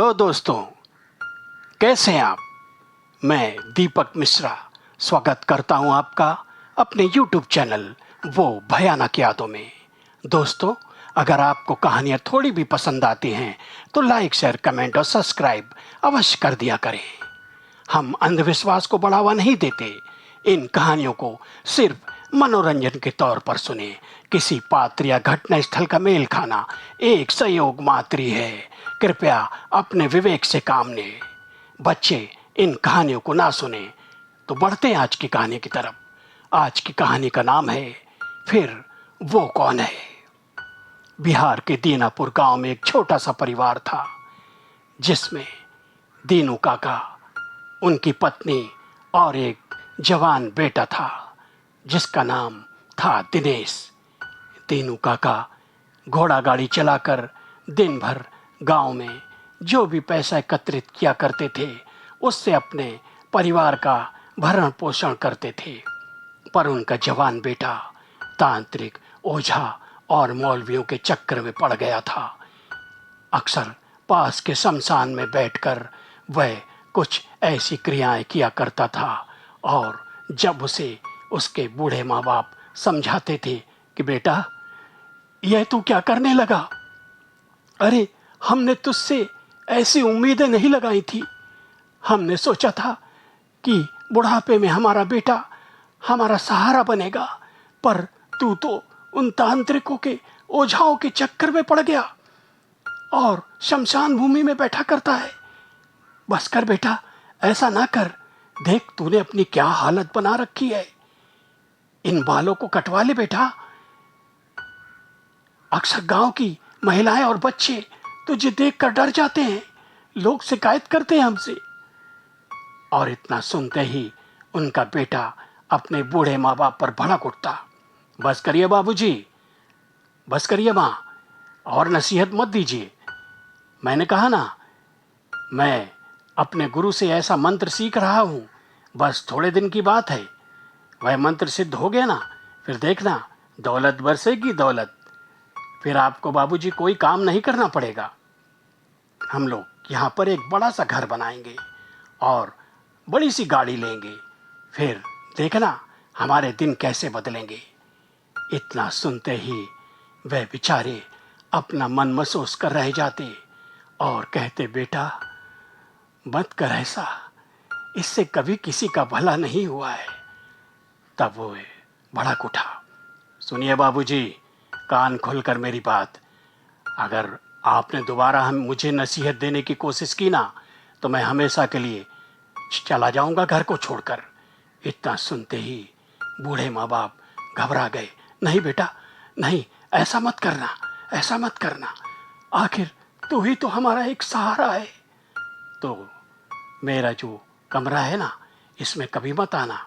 Hello दोस्तों, कैसे हैं आप। मैं दीपक मिश्रा स्वागत करता हूं आपका अपने YouTube चैनल वो भयानक यादों में। दोस्तों, अगर आपको कहानियां थोड़ी भी पसंद आती हैं तो लाइक, शेयर, कमेंट और सब्सक्राइब अवश्य कर दिया करें। हम अंधविश्वास को बढ़ावा नहीं देते। इन कहानियों को सिर्फ मनोरंजन के तौर पर सुने। किसी पात्र या घटना स्थल का मेल खाना एक संयोग मात्र ही है। कृपया अपने विवेक से काम लें। बच्चे इन कहानियों को ना सुने। तो बढ़ते हैं आज की कहानी की तरफ। आज की कहानी का नाम है फिर वो कौन है। बिहार के दीनापुर गांव में एक छोटा सा परिवार था, जिसमें दीनू काका, उनकी पत्नी और एक जवान बेटा था, जिसका नाम था दिनेश। दीनू काका घोड़ा गाड़ी चलाकर दिन भर गांव में जो भी पैसा एकत्रित किया करते थे, उससे अपने परिवार का भरण पोषण करते थे। पर उनका जवान बेटा तांत्रिक, ओझा और मौलवियों के चक्कर में पड़ गया था। अक्सर पास के शमशान में बैठकर वह कुछ ऐसी क्रियाएं किया करता था, और जब उसे उसके बूढ़े माँ बाप समझाते थे कि बेटा, यह तू क्या करने लगा? अरे, हमने तुझसे ऐसी उम्मीदें नहीं लगाई थी। हमने सोचा था कि बुढ़ापे में हमारा बेटा हमारा सहारा बनेगा, पर तू तो उन तांत्रिकों के, ओझाओं के चक्कर में पड़ गया और शमशान भूमि में बैठा करता है। बस कर बेटा, ऐसा ना कर। देख, तूने अपनी क्या हालत बना रखी है। इन बालों को कटवा ले बेटा। अक्सर गांव की महिलाएं और बच्चे तुझे देखकर डर जाते हैं। लोग शिकायत करते हैं हमसे। और इतना सुनते ही उनका बेटा अपने बूढ़े माँ बाप पर भड़क उठता। बस करिए बाबूजी, बस करिए माँ, और नसीहत मत दीजिए। मैंने कहा ना, मैं अपने गुरु से ऐसा मंत्र सीख रहा हूँ। बस थोड़े दिन की बात है। वह मंत्र सिद्ध हो गया ना, फिर देखना दौलत बरसेगी दौलत। फिर आपको बाबूजी कोई काम नहीं करना पड़ेगा। हम लोग यहाँ पर एक बड़ा सा घर बनाएंगे और बड़ी सी गाड़ी लेंगे। फिर देखना हमारे दिन कैसे बदलेंगे। इतना सुनते ही वह बेचारे अपना मन महसूस कर रह जाते और कहते, बेटा मत कर ऐसा, इससे कभी किसी का भला नहीं हुआ है। तब वो भड़क उठा। सुनिए बाबूजी, कान खोलकर मेरी बात। अगर आपने दोबारा हम मुझे नसीहत देने की कोशिश की ना, तो मैं हमेशा के लिए चला जाऊंगा घर को छोड़कर। इतना सुनते ही बूढ़े माँ बाप घबरा गए। नहीं बेटा, नहीं, ऐसा मत करना, ऐसा मत करना। आखिर तू ही तो हमारा एक सहारा है। तो मेरा जो कमरा है ना, इसमें कभी मत आना।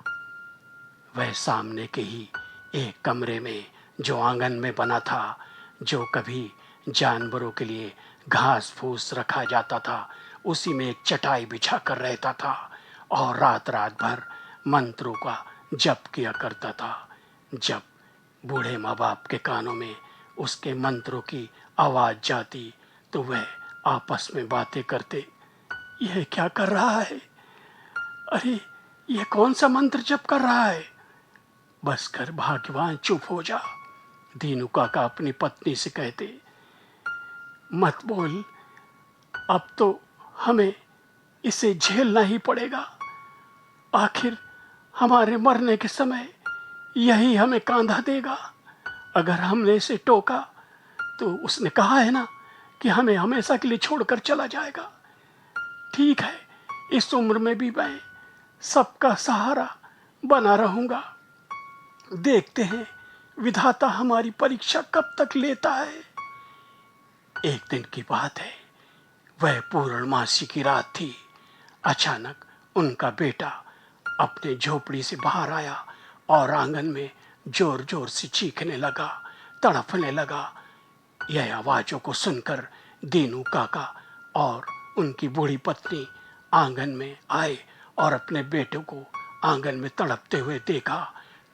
वह सामने के ही एक कमरे में, जो आंगन में बना था, जो कभी जानवरों के लिए घास फूस रखा जाता था, उसी में एक चटाई बिछा कर रहता था और रात रात भर मंत्रों का जप किया करता था। जब बूढ़े माँ बाप के कानों में उसके मंत्रों की आवाज़ जाती तो वह आपस में बातें करते, यह क्या कर रहा है? अरे, यह कौन सा मंत्र जप कर रहा है? बस कर भाग्यवान, चुप हो जा। दीनू काका अपनी पत्नी से कहते, मत बोल, अब तो हमें इसे झेलना ही पड़ेगा। आखिर हमारे मरने के समय यही हमें कांधा देगा। अगर हमने इसे टोका तो उसने कहा है ना कि हमें हमेशा के लिए छोड़कर चला जाएगा। ठीक है, इस उम्र में भी मैं सबका सहारा बना रहूंगा। देखते हैं विधाता हमारी परीक्षा कब तक लेता है। एक दिन की बात है, वह पूर्णमासी की रात थी। अचानक उनका बेटा अपने झोपड़ी से बाहर आया और आंगन में जोर जोर से चीखने लगा, तड़फने लगा। यह आवाज़ों को सुनकर दीनू काका और उनकी बूढ़ी पत्नी आंगन में आए और अपने बेटे को आंगन में तड़पते हुए देखा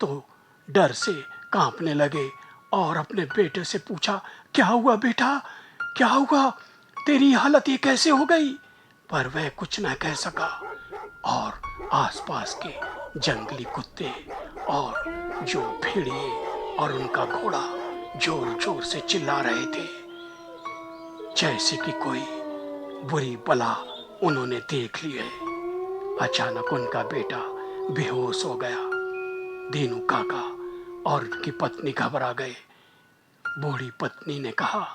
तो डर से कांपने लगे और अपने बेटे से पूछा, क्या हुआ बेटा, क्या हुआ? तेरी हालत ये कैसे हो गई? पर वह कुछ न कह सका और आसपास के जंगली कुत्ते और जो भेड़िए और उनका घोड़ा जोर जोर से चिल्ला रहे थे, जैसे कि कोई बुरी बला उन्होंने देख ली है। अचानक उनका बेटा बेहोश हो गया। दीनू काका और उनकी पत्नी घबरा गए। बूढ़ी पत्नी ने कहा,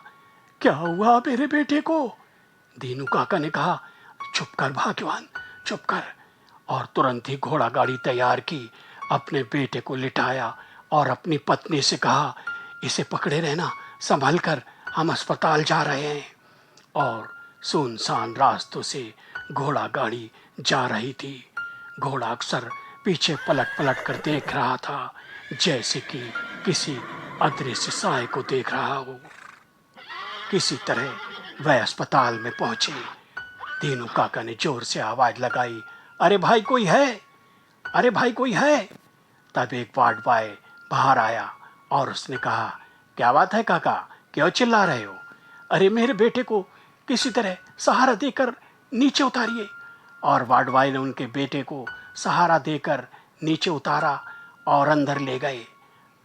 क्या हुआ मेरे बेटे को? दीनू काका ने कहा, चुप कर भाग्यवान, चुप कर। और तुरंत ही घोड़ा गाड़ी तैयार की, अपने बेटे को लिटाया और अपनी पत्नी से कहा, इसे पकड़े रहना, संभल कर, हम अस्पताल जा रहे हैं। और सुनसान रास्तों से घोड़ा गाड़ी जा रही थी। घोड़ा अक्सर पीछे पलट पलट कर देख रहा था, जैसे कि किसी अदृश्य साय को देख रहा हो। किसी तरह वह अस्पताल में पहुंचे। दीनू काका ने जोर से आवाज लगाई, अरे भाई कोई है, अरे भाई कोई है। तब एक वार्ड बॉय बाहर आया और उसने कहा, क्या बात है काका, क्यों चिल्ला रहे हो? अरे मेरे बेटे को किसी तरह सहारा देकर नीचे उतारिए। और वार्ड बॉय ने उनके बेटे को सहारा देकर नीचे उतारा और अंदर ले गए।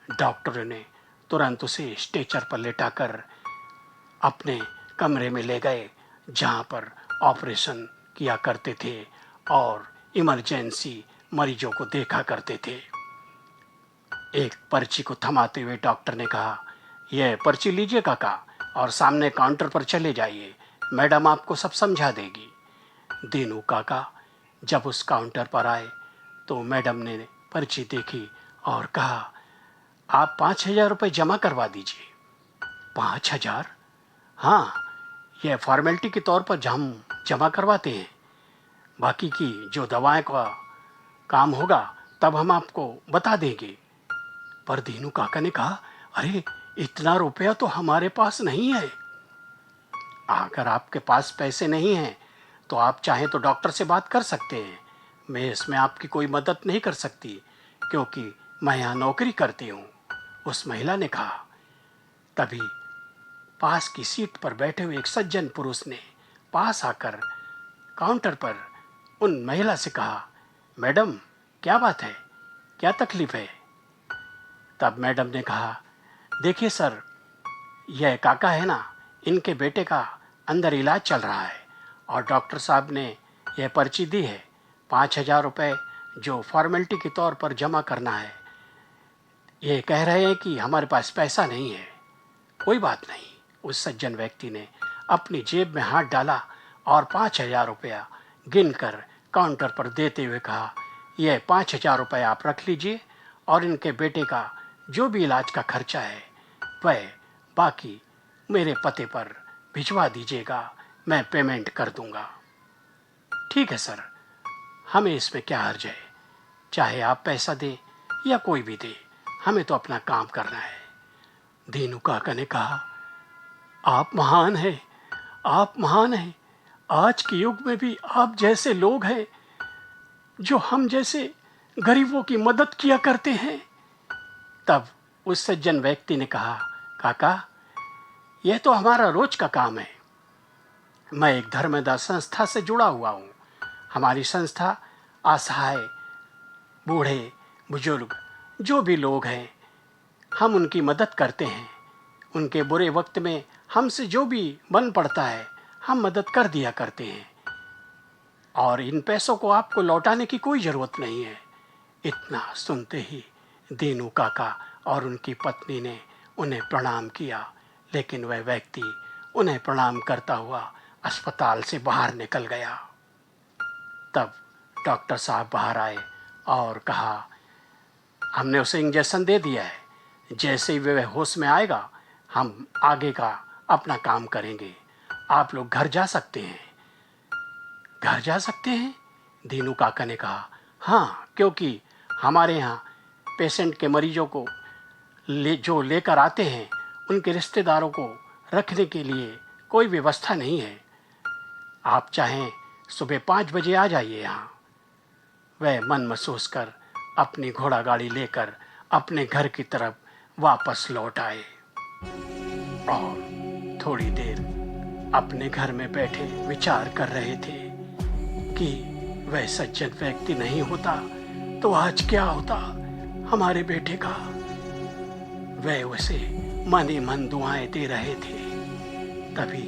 डॉक्टर ने तुरंत उसे स्ट्रेचर पर लेटाकर अपने कमरे में ले गए, जहां पर ऑपरेशन किया करते थे और इमरजेंसी मरीजों को देखा करते थे। एक पर्ची को थमाते हुए डॉक्टर ने कहा, यह पर्ची लीजिए काका और सामने काउंटर पर चले जाइए, मैडम आपको सब समझा देगी। दीनू काका जब उस काउंटर पर आए तो मैडम ने पर्ची देखी और कहा, आप 5,000 रुपये जमा करवा दीजिए। 5,000? हाँ, यह फॉर्मेलिटी के तौर पर हम जमा करवाते हैं, बाकी की जो दवाएं का काम होगा तब हम आपको बता देंगे। पर दीनू काका ने कहा, अरे इतना रुपया तो हमारे पास नहीं है। अगर आपके पास पैसे नहीं हैं तो आप चाहें तो डॉक्टर से बात कर सकते हैं, मैं इसमें आपकी कोई मदद नहीं कर सकती क्योंकि मैं यहाँ नौकरी करती हूँ, उस महिला ने कहा। तभी पास की सीट पर बैठे हुए एक सज्जन पुरुष ने पास आकर काउंटर पर उन महिला से कहा, मैडम क्या बात है, क्या तकलीफ है? तब मैडम ने कहा, देखिए सर, यह काका है ना, इनके बेटे का अंदर इलाज चल रहा है और डॉक्टर साहब ने यह पर्ची दी है, 5,000 रुपये जो फॉर्मेलिटी के तौर पर जमा करना है। ये कह रहे हैं कि हमारे पास पैसा नहीं है। कोई बात नहीं, उस सज्जन व्यक्ति ने अपनी जेब में हाथ डाला और 5,000 रुपया गिनकर काउंटर पर देते हुए कहा, यह 5,000 रुपये आप रख लीजिए और इनके बेटे का जो भी इलाज का खर्चा है वह बाकी मेरे पते पर भिजवा दीजिएगा, मैं पेमेंट कर दूंगा। ठीक है सर, हमें इसमें क्या हर्ज है, चाहे आप पैसा दें या कोई भी दे, हमें तो अपना काम करना है। दीनू काका ने कहा, आप महान हैं, आप महान हैं। आज के युग में भी आप जैसे लोग हैं जो हम जैसे गरीबों की मदद किया करते हैं। तब उस सज्जन व्यक्ति ने कहा, काका यह तो हमारा रोज का काम है, मैं एक धर्मदाय संस्था से जुड़ा हुआ हूँ। हमारी संस्था असहाय बूढ़े बुजुर्ग जो भी लोग हैं हम उनकी मदद करते हैं। उनके बुरे वक्त में हमसे जो भी बन पड़ता है हम मदद कर दिया करते हैं और इन पैसों को आपको लौटाने की कोई ज़रूरत नहीं है। इतना सुनते ही दीनू काका और उनकी पत्नी ने उन्हें प्रणाम किया, लेकिन वह व्यक्ति उन्हें प्रणाम करता हुआ अस्पताल से बाहर निकल गया। तब डॉक्टर साहब बाहर आए और कहा, हमने उसे इंजेक्शन दे दिया है, जैसे ही वह होश में आएगा हम आगे का अपना काम करेंगे, आप लोग घर जा सकते हैं। घर जा सकते हैं? दीनू काका ने कहा, हाँ, क्योंकि हमारे यहाँ पेशेंट के मरीजों को जो लेकर आते हैं उनके रिश्तेदारों को रखने के लिए कोई व्यवस्था नहीं है। आप चाहें सुबह 5 बजे आ जाइए यहाँ। वह मन महसूस कर अपनी घोड़ा गाड़ी लेकर अपने घर की तरफ वापस लौट आए और थोड़ी देर अपने घर में बैठे विचार कर रहे थे कि वह सज्जन व्यक्ति नहीं होता तो आज क्या होता हमारे बेटे का। वह उसे मन ही मन दुआएं दे रहे थे। तभी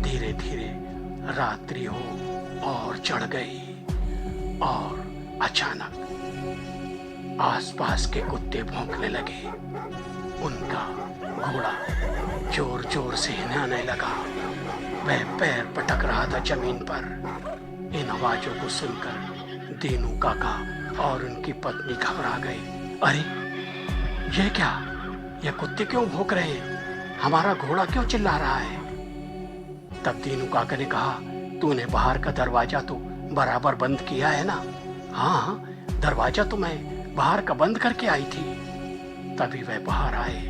धीरे धीरे रात्रि हो और चढ़ गई और अचानक आसपास के कुत्ते भौंकने लगे। उनका घोड़ा जोर जोर से हिलाने लगा। वह पैर पटक रहा था जमीन पर। इन आवाजों को सुनकर दीनू काका और उनकी पत्नी घबरा गए। अरे ये क्या, ये कुत्ते क्यों भौंक रहे हैं? हमारा घोड़ा क्यों चिल्ला रहा है? तब दीनू काका ने कहा, तूने बाहर का दरवाजा तो बराबर बंद किया है ना? हाँ, दरवाजा तो मैं बाहर का बंद करके आई थी। तभी वह बाहर आए।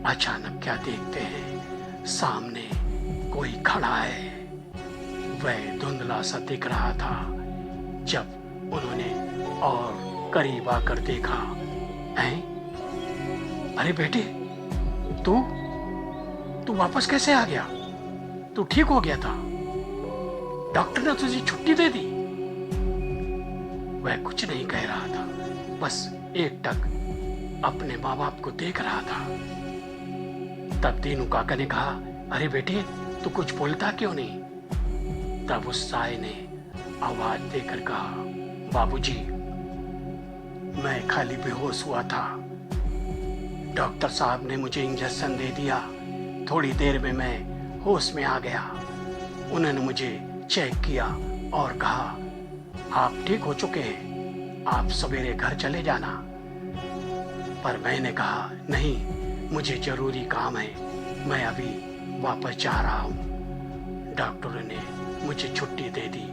अचानक क्या देखते हैं, सामने कोई खड़ा है। वह धुंधला सा दिख रहा था। जब उन्होंने और करीब आकर देखा, हैं? अरे बेटे, तू वापस कैसे आ गया? तू ठीक हो गया था? डॉक्टर ने तुझे छुट्टी दे दी? वह कुछ नहीं कह रहा था, बस एकटक अपने माँ बाप को देख रहा था। तब दीनू काका ने कहा, अरे बेटे, तू कुछ बोलता क्यों नहीं? तब उस साय ने आवाज देकर कहा, बाबूजी, मैं खाली बेहोश हुआ था। डॉक्टर साहब ने मुझे इंजेक्शन दे दिया। थोड़ी देर में मैं होश में आ गया। उन्होंने मुझे चेक किया और कहा, आप ठीक हो चुके हैं, आप सवेरे घर चले जाना। पर मैंने कहा, नहीं, मुझे जरूरी काम है, मैं अभी वापस जा रहा हूँ। डॉक्टरों ने मुझे छुट्टी दे दी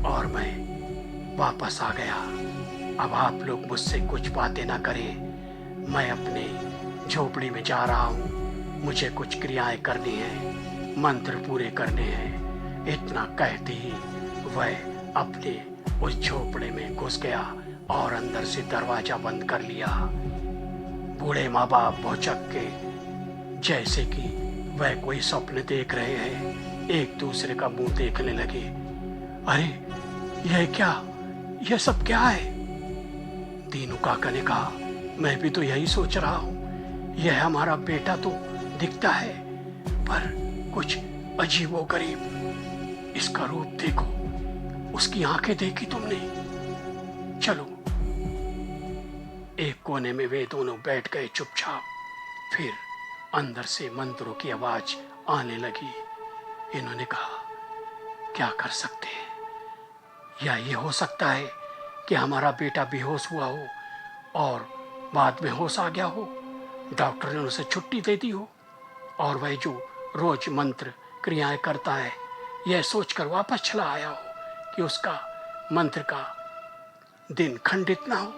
और मैं वापस आ गया। अब आप लोग मुझसे कुछ बातें ना करें, मैं अपने झोपड़ी में जा रहा हूँ। मुझे कुछ क्रियाएं करनी है, मंत्र पूरे करने हैं। इतना कहते ही वह अपने उस झोपड़े में घुस गया और अंदर से दरवाजा बंद कर लिया। बूढ़े माँ बाप भौचक के, जैसे कि वह कोई स्वप्न देख रहे हैं, एक दूसरे का मुंह देखने लगे। अरे यह क्या, यह सब क्या है? दीनू काका ने कहा, मैं भी तो यही सोच रहा हूँ। यह हमारा बेटा तो दिखता है, पर कुछ अजीबोगरीब। इसका रूप देखो, उसकी आंखें देखी तुमने? चलो। एक कोने में वे दोनों बैठ गए चुपचाप। फिर अंदर से मंत्रों की आवाज आने लगी। इन्होंने कहा, क्या कर सकते हैं? या ये हो सकता है कि हमारा बेटा बेहोश हुआ हो और बाद में होश आ गया हो, डॉक्टर ने उसे छुट्टी दे दी हो और वह जो रोज मंत्र क्रियाएं करता है, यह सोचकर वापस चला आया हो कि उसका मंत्र का दिन खंडित ना हो।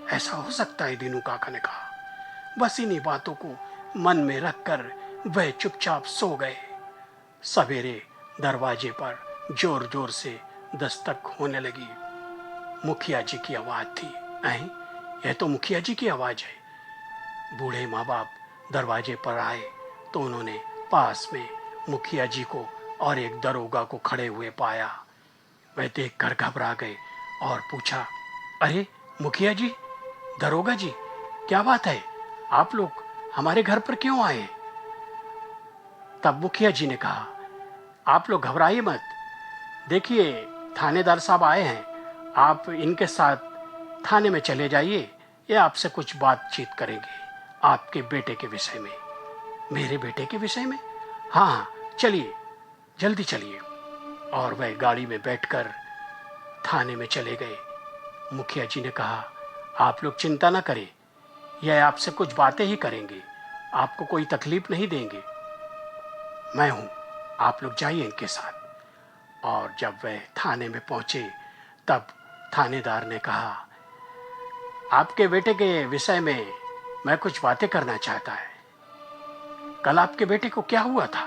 ऐसा हो सकता है, दीनू काका ने कहा। बस इन्हीं बातों को मन में रखकर वह चुपचाप सो गए। सवेरे दरवाजे पर जोर जोर से दस्तक होने लगी। मुखिया जी की आवाज थी। नहीं, यह तो मुखिया जी की आवाज है। बूढ़े माँ बाप दरवाजे पर आए तो उन्होंने पास में मुखिया जी को और एक दरोगा को खड़े हुए पाया। वह देखकर घबरा गए और पूछा, अरे मुखिया जी, दरोगा जी, क्या बात है? आप लोग हमारे घर पर क्यों आए? तब मुखिया जी ने कहा, आप लोग घबराइए मत। देखिए, थानेदार साहब आए हैं, आप इनके साथ थाने में चले जाइए। ये आपसे कुछ बातचीत करेंगे आपके बेटे के विषय में। मेरे बेटे के विषय में? हाँ, चलिए, जल्दी चलिए। और वह गाड़ी में बैठकर थाने में चले गए। मुखिया जी ने कहा, आप लोग चिंता ना करें, यह आपसे कुछ बातें ही करेंगे, आपको कोई तकलीफ नहीं देंगे। मैं हूँ, आप लोग जाइए इनके साथ। और जब वह थाने में पहुंचे तब थानेदार ने कहा, आपके बेटे के विषय में मैं कुछ बातें करना चाहता है। कल आपके बेटे को क्या हुआ था?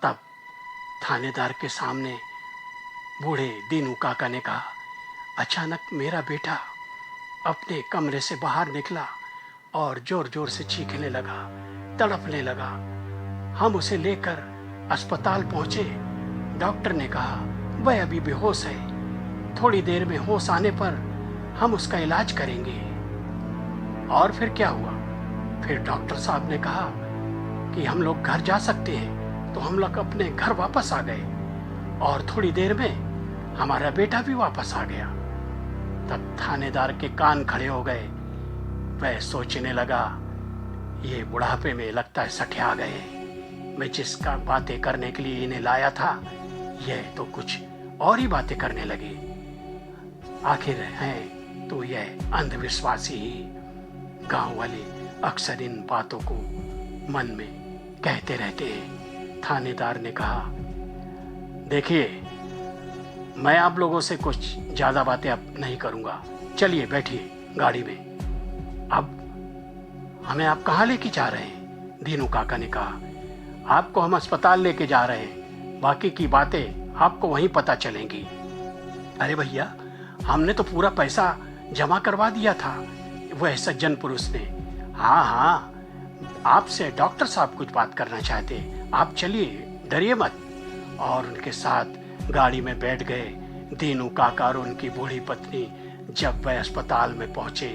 तब थानेदार के सामने बूढ़े दीनू काका ने कहा, अचानक मेरा बेटा अपने कमरे से बाहर निकला और जोर जोर से चीखने लगा, तड़पने लगा। हम उसे लेकर अस्पताल पहुंचे। डॉक्टर ने कहा वह अभी बेहोश है, थोड़ी देर में होश आने पर हम उसका इलाज करेंगे। और फिर क्या हुआ? फिर डॉक्टर साहब ने कहा कि हम लोग घर जा सकते हैं, तो हम लोग अपने घर वापस आ गए और थोड़ी देर में हमारा बेटा भी वापस आ गया। तब थानेदार के कान खड़े हो गए। वह सोचने लगा, ये बुढ़ापे में लगता है सठिया गए। मैं जिसका बातें करने के लिए इन्हें लाया था, यह तो कुछ और ही बातें करने लगे। आखिर हैं तो यह अंधविश्वासी ही। गांव वाले अक्सर इन बातों को मन में कहते रहते हैं। थानेदार ने कहा, देखिए, मैं आप लोगों से कुछ ज्यादा बातें अब नहीं करूंगा, चलिए बैठिए गाड़ी में। अब हमें आप कहाँ लेके जा रहे हैं? दीनू काका ने कहा, आपको हम अस्पताल लेके जा रहे हैं, बाकी की बातें आपको वहीं पता चलेंगी। अरे भैया, हमने तो पूरा पैसा जमा करवा दिया था, वह सज्जन पुरुष ने। हाँ हाँ, आपसे डॉक्टर साहब कुछ बात करना चाहते, आप चलिए, डरिए मत। और उनके साथ गाड़ी में बैठ गए। दीनू काका और उनकी बूढ़ी पत्नी जब वह अस्पताल में पहुंचे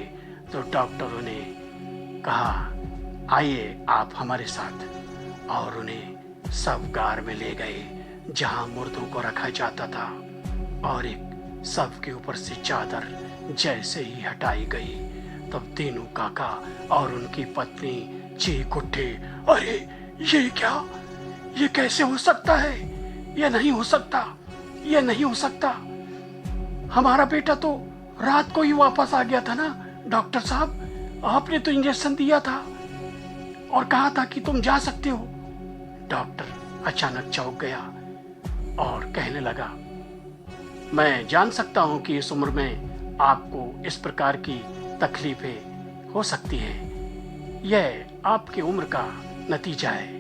तो डॉक्टरों ने कहा, आइए आप हमारे साथ। और उन्हें शवगार में ले गए जहां मुर्दों को रखा जाता था। और एक शव के ऊपर से चादर जैसे ही हटाई गई, तब दीनू काका और उनकी पत्नी चीख उठे, अरे ये क्या? ये कैसे हो सकता है? ये नहीं हो सकता, ये नहीं हो सकता। हमारा बेटा तो रात को ही वापस आ गया था ना डॉक्टर साहब, आपने तो इंजेक्शन दिया था और कहा था कि तुम जा सकते हो। डॉक्टर अचानक चौंक गया और कहने लगा, मैं जान सकता हूं कि इस उम्र में आपको इस प्रकार की तकलीफें हो सकती हैं। यह आपकी उम्र का नतीजा है।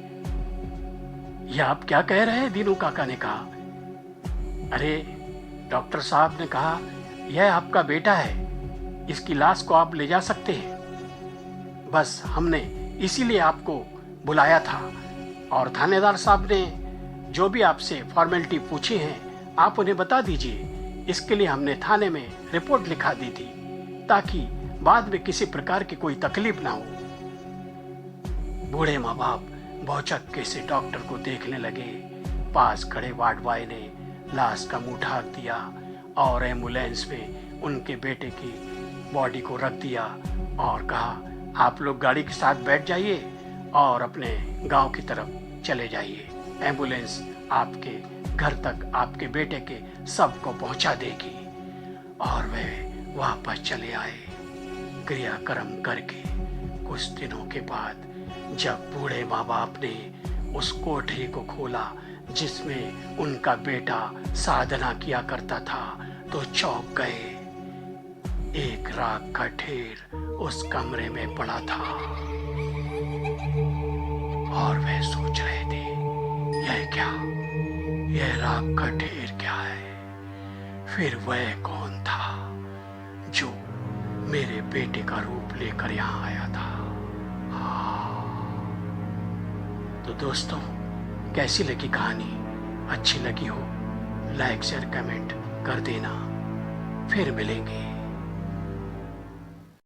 यह आप क्या कह रहे हैं? दीनू काका ने कहा। अरे, डॉक्टर साहब ने कहा, यह आपका बेटा है, इसकी लाश को आप ले जा सकते हैं। बस हमने इसीलिए आपको बुलाया था। और थानेदार साहब ने जो भी आपसे फॉर्मेलिटी पूछी है, आप उन्हें बता दीजिए। इसके लिए हमने थाने में रिपोर्ट लिखा दी थी, ताकि बाद में किसी प्रकार की कोई तकलीफ ना हो। बूढ़े माँ बाप भौचक्के से डॉक्टर को देखने लगे। पास खड़े वार्ड बॉय ने लाश का मुंह ढाक दिया और एम्बुलेंस में उनके बेटे की बॉडी को रख दिया और कहा, आप लोग गाड़ी के साथ बैठ जाइए और अपने गांव की तरफ चले जाइए। एम्बुलेंस आपके घर तक आपके बेटे के शव को पहुंचा देगी। और वे वापस चले आए क्रियाक्रम करके। कुछ दिनों के बाद जब बूढ़े माँ बाप ने उस कोठरी को खोला जिसमें उनका बेटा साधना किया करता था, तो चौंक गए। एक राख का ढेर उस कमरे में पड़ा था और वे सोच रहे थे, यह क्या? यह राख का ढेर क्या है? फिर वह कौन था जो मेरे बेटे का रूप लेकर यहाँ आया था? तो दोस्तों, कैसी लगी कहानी? अच्छी लगी हो लाइक शेयर कमेंट कर देना। फिर मिलेंगे।